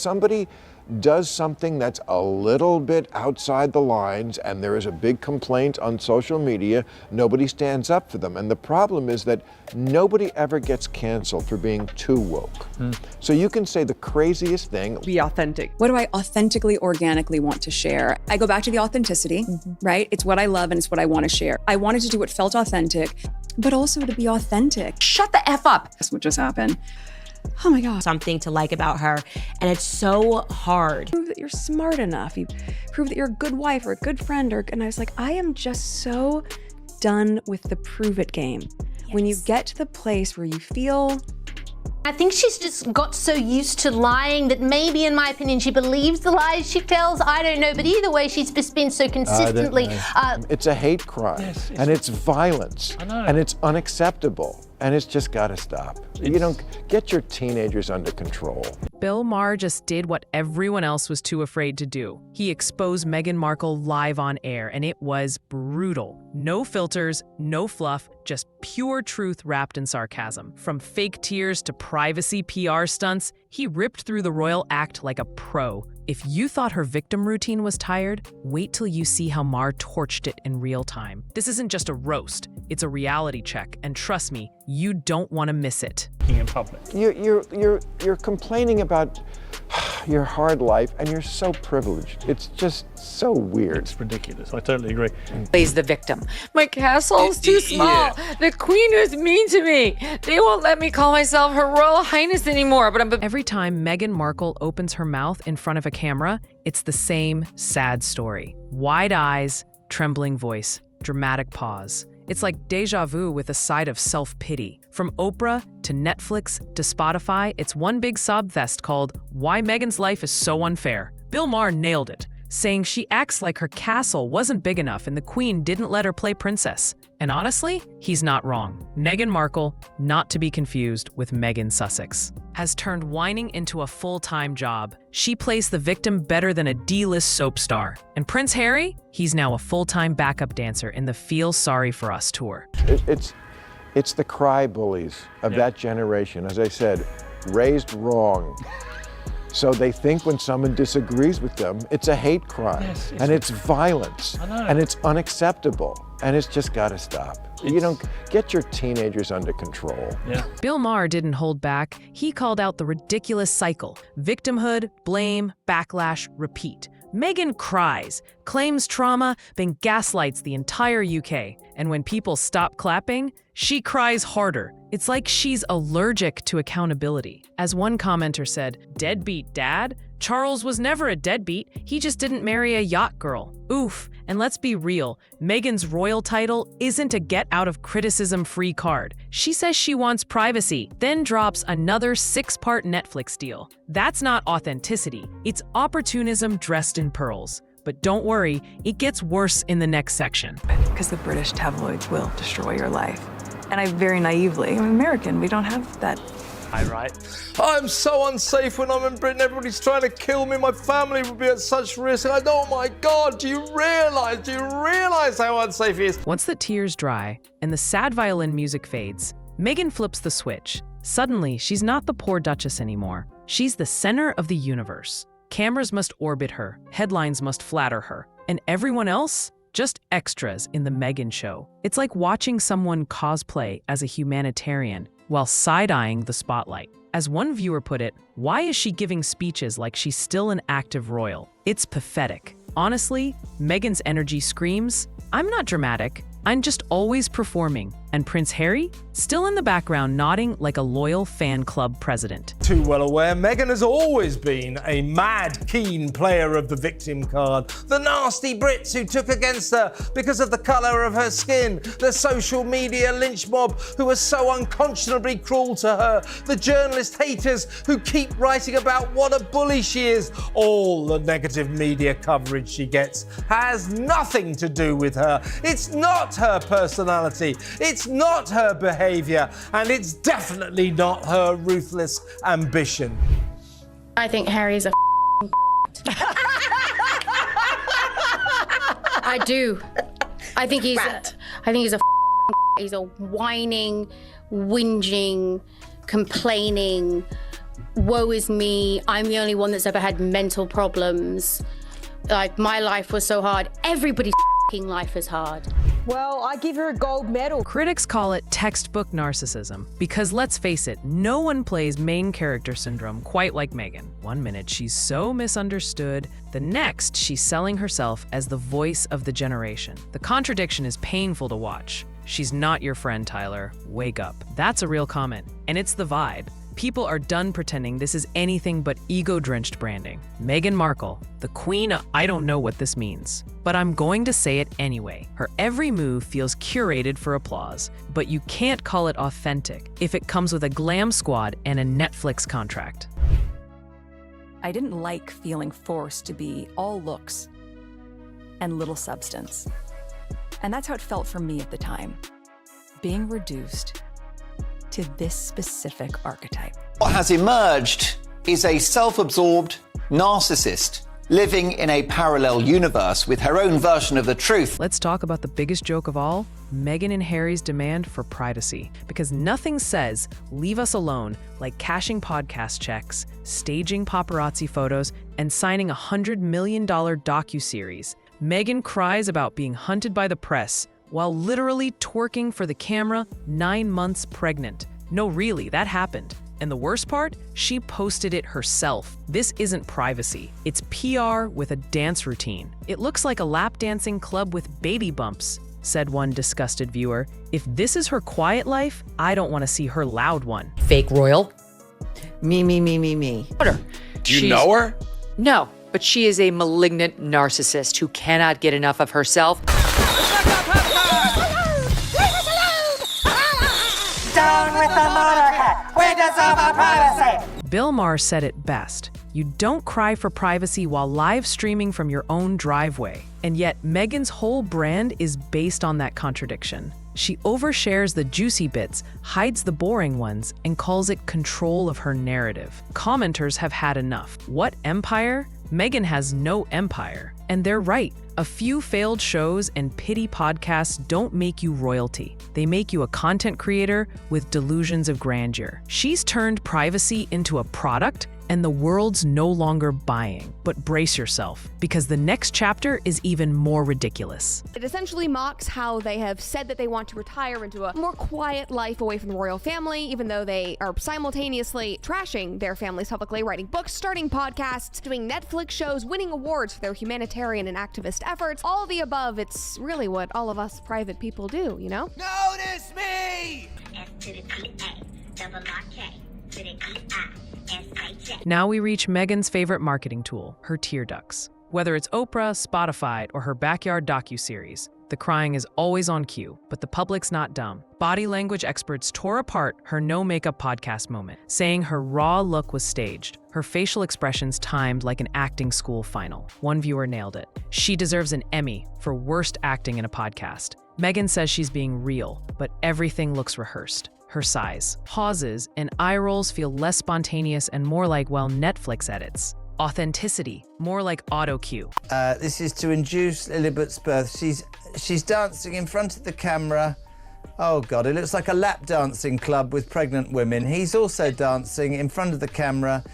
somebody does something that's a little bit outside the lines and there is a big complaint on social media, nobody stands up for them. And the problem is that nobody ever gets canceled for being too woke. So you can say the craziest thing. Be authentic. What do I authentically, organically want to share? I go back to the authenticity, right? It's what I love and it's what I want to share. I wanted to do what felt authentic, but also to be authentic. Shut the F up. That's what just happened. Oh my God. Something to like about her, and it's so hard. Prove that you're smart enough. You prove that you're a good wife or a good friend. And I was like, I am just so done with the prove it game. Yes. When you get to the place where you feel... I think she's just got so used to lying that maybe, in my opinion, she believes the lies she tells. I don't know, but either way, she's just been so consistently... It's a hate crime, yes, and it's violence, and it's unacceptable, and it's just got to stop. You don't get your teenagers under control. Bill Maher just did what everyone else was too afraid to do. He exposed Meghan Markle live on air, and it was brutal. No filters, no fluff, just pure truth wrapped in sarcasm. From fake tears to privacy PR stunts, he ripped through the royal act like a pro. If you thought her victim routine was tired, wait till you see how Maher torched it in real time. This isn't just a roast, it's a reality check, and trust me, you don't want to miss it. In public. You're complaining about your hard life, and you're so privileged. It's just so weird. It's ridiculous. I totally agree. Plays the victim. My castle's too small. The queen is mean to me. They won't let me call myself Her Royal Highness anymore. But every time Meghan Markle opens her mouth in front of a camera, it's the same sad story. Wide eyes, trembling voice, dramatic pause. It's like deja vu with a side of self-pity. From Oprah to Netflix to Spotify, it's one big sob fest called Why Meghan's Life is So Unfair. Bill Maher nailed it, saying she acts like her castle wasn't big enough and the queen didn't let her play princess. And honestly, he's not wrong. Meghan Markle, not to be confused with Meghan Sussex, has turned whining into a full-time job. She plays the victim better than a D-list soap star. And Prince Harry, he's now a full-time backup dancer in the Feel Sorry for Us tour. It's the cry bullies of that generation, as I said, raised wrong. So they think when someone disagrees with them, it's a hate crime, and it's violence, and it's unacceptable, and it's just got to stop. You don't get your teenagers under control. Bill Maher didn't hold back. He called out the ridiculous cycle: victimhood, blame, backlash, repeat. Meghan cries, claims trauma, then gaslights the entire UK. And when people stop clapping, she cries harder. It's like she's allergic to accountability. As one commenter said, "Deadbeat dad? Charles was never a deadbeat. He just didn't marry a yacht girl." Oof. And let's be real, Meghan's royal title isn't a get-out-of-criticism-free card. She says she wants privacy, then drops another 6-part Netflix deal. That's not authenticity. It's opportunism dressed in pearls. But don't worry, it gets worse in the next section. Because the British tabloids will destroy your life. And I very naively, I'm American, we don't have that. Right. I'm so unsafe when I'm in Britain. Everybody's trying to kill me. My family would be at such risk. Oh my God, do you realize how unsafe it is? Once the tears dry and the sad violin music fades, Meghan flips the switch. Suddenly, she's not the poor Duchess anymore. She's the center of the universe. Cameras must orbit her, headlines must flatter her, and everyone else? Just extras in the Meghan show. It's like watching someone cosplay as a humanitarian while side-eyeing the spotlight. As one viewer put it, why is she giving speeches like she's still an active royal? It's pathetic. Honestly, Meghan's energy screams, I'm not dramatic, I'm just always performing. And Prince Harry? Still in the background nodding like a loyal fan club president. Too well aware, Meghan has always been a mad, keen player of the victim card. The nasty Brits who took against her because of the colour of her skin. The social media lynch mob who are so unconscionably cruel to her. The journalist haters who keep writing about what a bully she is. All the negative media coverage she gets has nothing to do with her. It's not her personality. It's not her behaviour, and it's definitely not her ruthless ambition. I think Harry's a I do. I think he's he's a whining, whinging, complaining, woe is me, I'm the only one that's ever had mental problems. Like, my life was so hard. Everybody's f***ing life is hard. Well, I give her a gold medal. Critics call it textbook narcissism because, let's face it, no one plays main character syndrome quite like Meghan. One minute she's so misunderstood, the next she's selling herself as the voice of the generation. The contradiction is painful to watch. She's not your friend, Tyler. Wake up. That's a real comment, and it's the vibe. People are done pretending this is anything but ego-drenched branding. Meghan Markle, the queen of I don't know what this means, but I'm going to say it anyway. Her every move feels curated for applause, but you can't call it authentic if it comes with a glam squad and a Netflix contract. I didn't like feeling forced to be all looks and little substance. And that's how it felt for me at the time, being reduced to this specific archetype. What has emerged is a self-absorbed narcissist living in a parallel universe with her own version of the truth. Let's talk about the biggest joke of all, Meghan and Harry's demand for privacy. Because nothing says, leave us alone, like cashing podcast checks, staging paparazzi photos, and signing a $100 million docuseries. Meghan cries about being hunted by the press while literally twerking for the camera 9 months pregnant. No, really, that happened. And the worst part? She posted it herself. This isn't privacy. It's PR with a dance routine. It looks like a lap dancing club with baby bumps, said one disgusted viewer. If this is her quiet life, I don't want to see her loud one. Fake royal. Me. Do you know her? No, but she is a malignant narcissist who cannot get enough of herself. Down with the motorhead. We deserve our privacy. Bill Maher said it best. You don't cry for privacy while live streaming from your own driveway. And yet, Meghan's whole brand is based on that contradiction. She overshares the juicy bits, hides the boring ones, and calls it control of her narrative. Commenters have had enough. What empire? Meghan has no empire. And they're right. A few failed shows and pity podcasts don't make you royalty. They make you a content creator with delusions of grandeur. She's turned privacy into a product, and the world's no longer buying. But brace yourself, because the next chapter is even more ridiculous. It essentially mocks how they have said that they want to retire into a more quiet life away from the royal family, even though they are simultaneously trashing their families publicly, writing books, starting podcasts, doing Netflix shows, winning awards for their humanitarian and activist efforts. All of the above, it's really what all of us private people do, you know? Notice me! Now we reach Meghan's favorite marketing tool, her tear ducts. Whether it's Oprah, Spotify, or her backyard docuseries, the crying is always on cue, but the public's not dumb. Body language experts tore apart her no-makeup podcast moment, saying her raw look was staged, her facial expressions timed like an acting school final. One viewer nailed it. She deserves an Emmy for worst acting in a podcast. Meghan says she's being real, but everything looks rehearsed. Her sighs, pauses, and eye rolls feel less spontaneous and more like, well, Netflix edits. Authenticity, more like auto cue. This is to induce Lilibet's birth. She's dancing in front of the camera. Oh God, it looks like a lap dancing club with pregnant women. He's also dancing in front of the camera.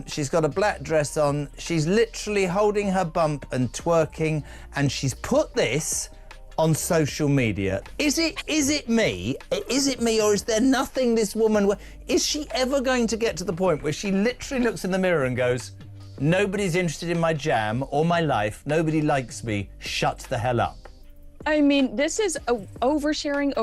She's got a black dress on. She's literally holding her bump and twerking, and she's put this on social media. Is it me? Is it me, or is there nothing this woman... Is she ever going to get to the point where she literally looks in the mirror and goes, nobody's interested in my jam or my life, nobody likes me, shut the hell up? I mean, this is oversharing.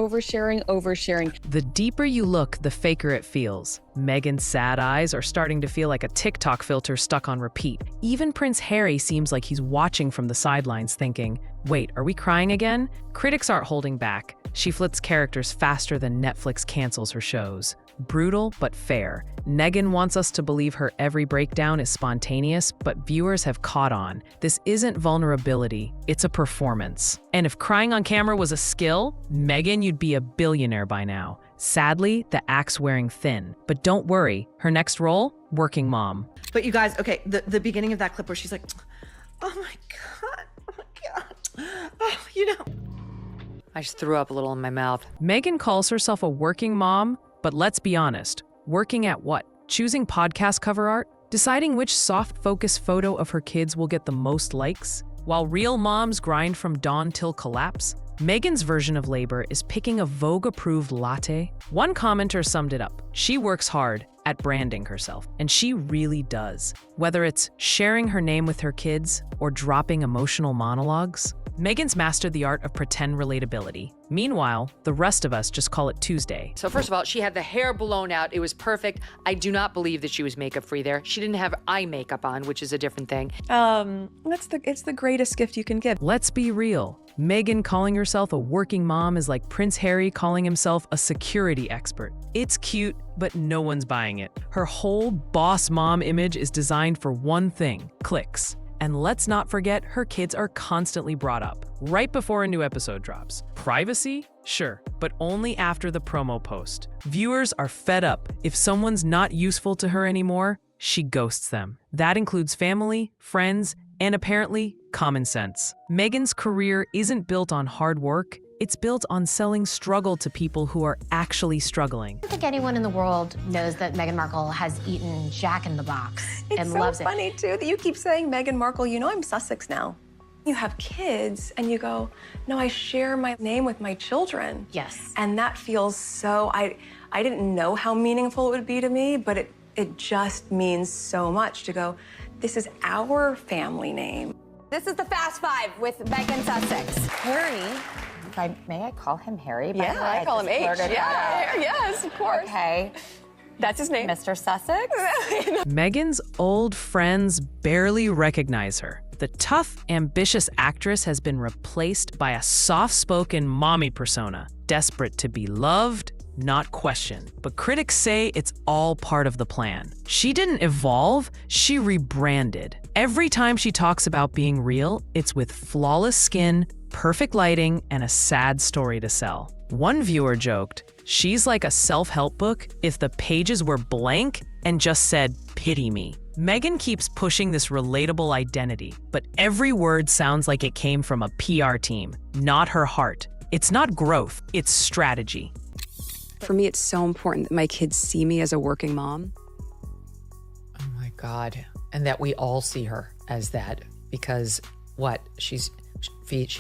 The deeper you look, the faker it feels. Meghan's sad eyes are starting to feel like a TikTok filter stuck on repeat. Even Prince Harry seems like he's watching from the sidelines thinking, wait, are we crying again? Critics aren't holding back. She flips characters faster than Netflix cancels her shows. Brutal, but fair. Meghan wants us to believe her every breakdown is spontaneous, but viewers have caught on. This isn't vulnerability, it's a performance. And if crying on camera was a skill, Meghan, you'd be a billionaire by now. Sadly, the act's wearing thin. But don't worry, her next role? Working mom. But you guys, okay, the beginning of that clip where she's like, oh my God. Oh, you know. I just threw up a little in my mouth. Meghan calls herself a working mom, but let's be honest, working at what? Choosing podcast cover art? Deciding which soft focus photo of her kids will get the most likes? While real moms grind from dawn till collapse, Meghan's version of labor is picking a Vogue-approved latte. One commenter summed it up. She works hard at branding herself, and she really does. Whether it's sharing her name with her kids or dropping emotional monologues, Meghan's mastered the art of pretend relatability. Meanwhile, the rest of us just call it Tuesday. So first of all, she had the hair blown out. It was perfect. I do not believe that she was makeup free there. She didn't have eye makeup on, which is a different thing. It's the greatest gift you can give. Let's be real. Meghan calling herself a working mom is like Prince Harry calling himself a security expert. It's cute, but no one's buying it. Her whole boss mom image is designed for one thing: clicks. And let's not forget, her kids are constantly brought up, right before a new episode drops. Privacy? Sure, but only after the promo post. Viewers are fed up. If someone's not useful to her anymore, she ghosts them. That includes family, friends, and apparently, common sense. Meghan's career isn't built on hard work. It's built on selling struggle to people who are actually struggling. I don't think anyone in the world knows that Meghan Markle has eaten Jack in the Box and loves it. It's so funny, too, that you keep saying Meghan Markle. You know I'm Sussex now. You have kids, and you go, no, I share my name with my children. Yes. And that feels so, I didn't know how meaningful it would be to me, but it just means so much to go, this is our family name. This is the Fast Five with Meghan Sussex. Harry. May I call him Harry? Yeah, I call him H. Yeah, yes, of course. Okay. That's his name. Mr. Sussex? Meghan's old friends barely recognize her. The tough, ambitious actress has been replaced by a soft-spoken mommy persona, desperate to be loved, not questioned. But critics say it's all part of the plan. She didn't evolve, she rebranded. Every time she talks about being real, it's with flawless skin, perfect lighting, and a sad story to sell. One viewer joked, she's like a self-help book if the pages were blank and just said, pity me. Meghan keeps pushing this relatable identity, but every word sounds like it came from a PR team, not her heart. It's not growth, it's strategy. For me, it's so important that my kids see me as a working mom. Oh my God. And that we all see her as that, because she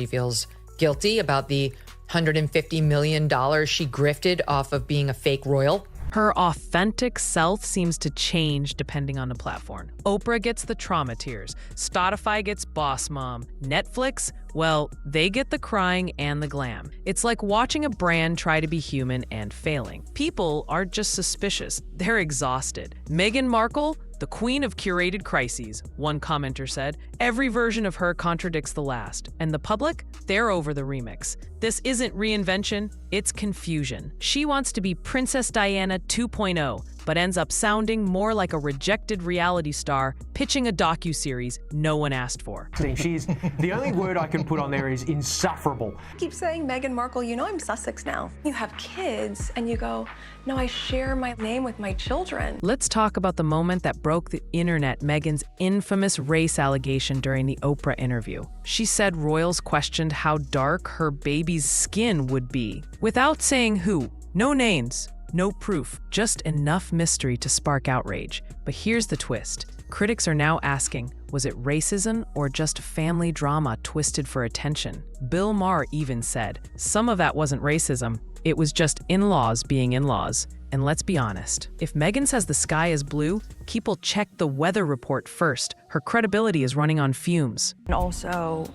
feels guilty about the $150 million she grifted off of being a fake royal. Her authentic self seems to change depending on the platform. Oprah gets the trauma tears. Spotify gets boss mom. Netflix, well, they get the crying and the glam. It's like watching a brand try to be human and failing. People are just suspicious. They're exhausted. Meghan Markle, the queen of curated crises, one commenter said. Every version of her contradicts the last. And the public, they're over the remix. This isn't reinvention, it's confusion. She wants to be Princess Diana 2.0, but ends up sounding more like a rejected reality star pitching a docuseries no one asked for. She's the only word I can put on there is insufferable. Keep saying Meghan Markle, you know I'm Sussex now. You have kids, and you go, no, I share my name with my children. Let's talk about the moment that broke the internet, Meghan's infamous race allegation during the Oprah interview. She said royals questioned how dark her baby's skin would be, without saying who. No names, no proof, just enough mystery to spark outrage. But here's the twist. Critics are now asking, was it racism or just family drama twisted for attention? Bill Maher even said, some of that wasn't racism, it was just in-laws being in-laws. And let's be honest, if Meghan says the sky is blue, people check the weather report first. Her credibility is running on fumes. And also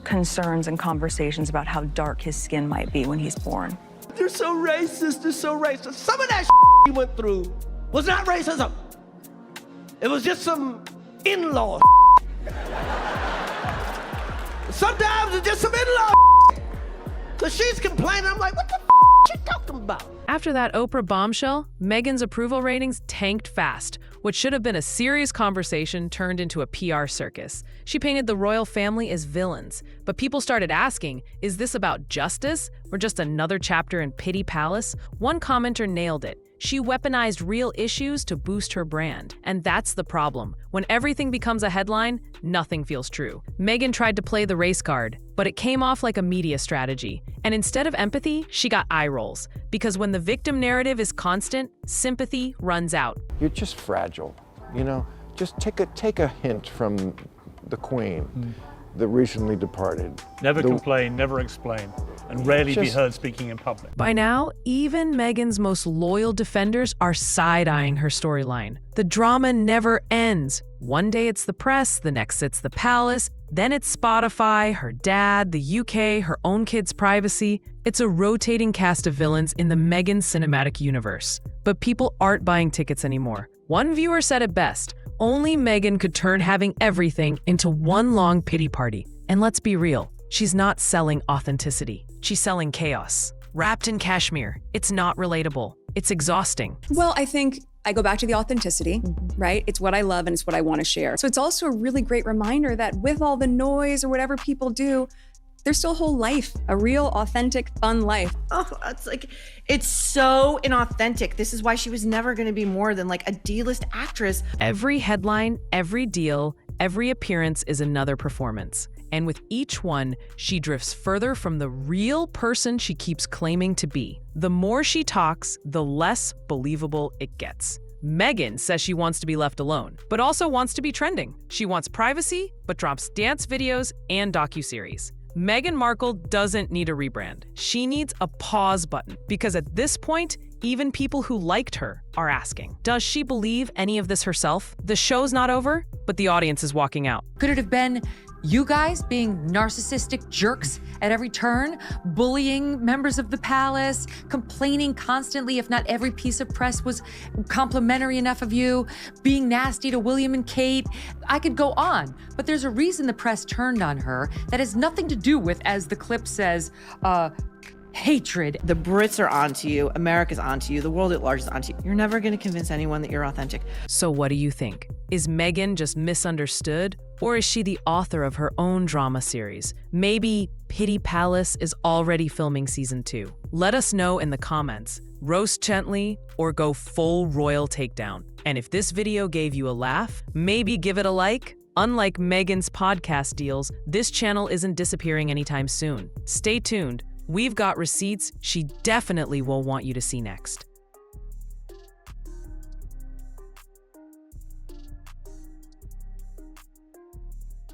concerns and conversations about how dark his skin might be when he's born. They're so racist, they're so racist. Some of that he went through was not racism. It was just some in-law. Sometimes it's just some in-law. Cause she's complaining, I'm like, what the she talking about? After that Oprah bombshell, Meghan's approval ratings tanked fast. What should have been a serious conversation turned into a PR circus. She painted the royal family as villains, but people started asking, is this about justice or just another chapter in Pity Palace? One commenter nailed it. She weaponized real issues to boost her brand. And that's the problem. When everything becomes a headline, nothing feels true. Meghan tried to play the race card, but it came off like a media strategy. And instead of empathy, she got eye rolls. Because when the victim narrative is constant, sympathy runs out. You're just fragile, you know? Just take a hint from the Queen, the recently departed. Never complain, never explain, and rarely be Just- heard speaking in public. By now, even Meghan's most loyal defenders are side-eyeing her storyline. The drama never ends. One day it's the press, the next it's the palace, then it's Spotify, her dad, the UK, her own kids' privacy. It's a rotating cast of villains in the Meghan cinematic universe. But people aren't buying tickets anymore. One viewer said it best, only Meghan could turn having everything into one long pity party. And let's be real, she's not selling authenticity. She's selling chaos. Wrapped in cashmere, it's not relatable. It's exhausting. Well, I think I go back to the authenticity, right? It's what I love and it's what I want to share. So it's also a really great reminder that with all the noise or whatever people do, there's still a whole life, a real, authentic, fun life. Oh, it's so inauthentic. This is why she was never going to be more than like a D-list actress. Every headline, every deal, every appearance is another performance. And with each one, she drifts further from the real person she keeps claiming to be. The more she talks, the less believable it gets. Meghan says she wants to be left alone, but also wants to be trending. She wants privacy, but drops dance videos and docuseries. Meghan Markle doesn't need a rebrand. She needs a pause button, because at this point, even people who liked her are asking, does she believe any of this herself? The show's not over, but the audience is walking out. Could it have been you guys being narcissistic jerks at every turn, bullying members of the palace, complaining constantly if not every piece of press was complimentary enough of you, being nasty to William and Kate? I could go on, but there's a reason the press turned on her that has nothing to do with, as the clip says, hatred. The Brits are onto you. America's onto you. The world at large is onto you. You're never going to convince anyone that you're authentic. So what do you think? Is Meghan just misunderstood? Or is she the author of her own drama series? Maybe Pity Palace is already filming season 2. Let us know in the comments. Roast gently or go full royal takedown. And if this video gave you a laugh, maybe give it a like. Unlike Meghan's podcast deals, this channel isn't disappearing anytime soon. Stay tuned. We've got receipts she definitely will want you to see next.